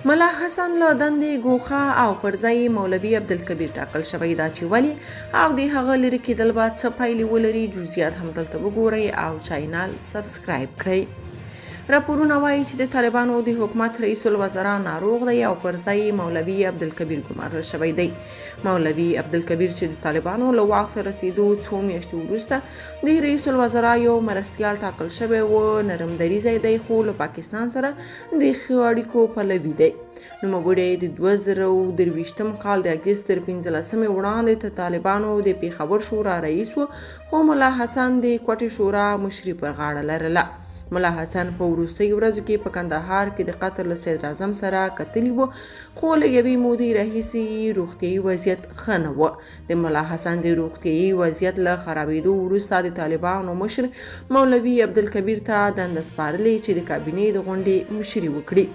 ملا حسن له دندې ګوښه او پر ځای مولوي عبدالکبیر ټاکل شوی دا چې ولې او د هغه لرې کېدل به څه پایلې ولري جزئیات همدلته وګورئ او چینل سبسکرایب کړئ. راپورونه وایي چې د طالبانو د حکومت رئیس الوزرا ناروغ دی او پر ځای مولوي عبدالکبیر ګمارل شوی دی. مولوي عبدالکبیر چې د طالبانو له واک ته رسیدو څو میاشتې وروسته د رئیس الوزرا یو مرستیال ټاکل شوی و، نرم دریځی دی خو له پاکستان سره د ښه اړیکو پلوي دی. نوموړی د 2023 کال د اګست تر 15 وړاندې د طالبانو د پیښور شورا رئیس و، خو ملا حسن د کوټې شورا مشري پر غاړه لرله. ملا حسن په وروستیو ورځو کې په کندهار کې د قطر له صدر اعظم سره کتلي وو، خو له یوې مودې راهیسې روغتیایي وضعیت ښه نه و. د ملا حسن د روغتیایي وضعیت له خرابېدو وروسته د طالبانو مشر مولوي عبدالکبیر ته دنده سپارلې چې د کابینې د غونډې مشري وکړي.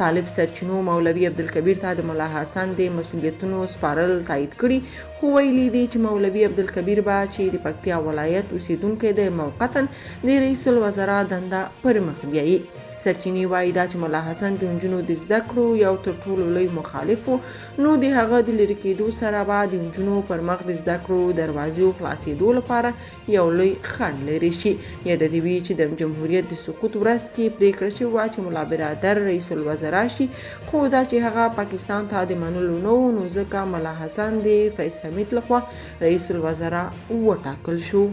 طالب سرچینو مولوي عبدالکبیر ته د ملا حسن د مسؤلیتونو سپارل تایید کړي، خو ویلي دي چې مولوي عبدالکبیر به چې د پکتیا ولایت اوسیدونکی دی موقتا د رئیس الوزرا دنده پر مخ بیایي. سرچینې وایي دا چې ملا حسن د نجونو د زده کړو یو تر ټولو لوی مخالف و، نو د هغه د لرې کېدو سره به د نجونو پر مخ د زده کړو دروازې خلاصېدو لپاره یو لوی خنډ لرې شي. یاده دې وي چې د جمهوریت د سقوط ورځ کې پریکړه شوې وه چې ملا برادر رئیس الوزرا شي، خو دا چې هغه پاکستان ته د منلو نه و، نو ځکه ملا حسن د فیض حمید لخوا رئیس الوزرا وټاکل شو.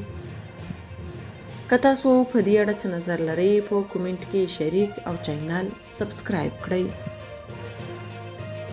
که تاسو په دې اړه څه نظر لرئ په کومنټ کې شریک او چینل سبسکرایب کړئ.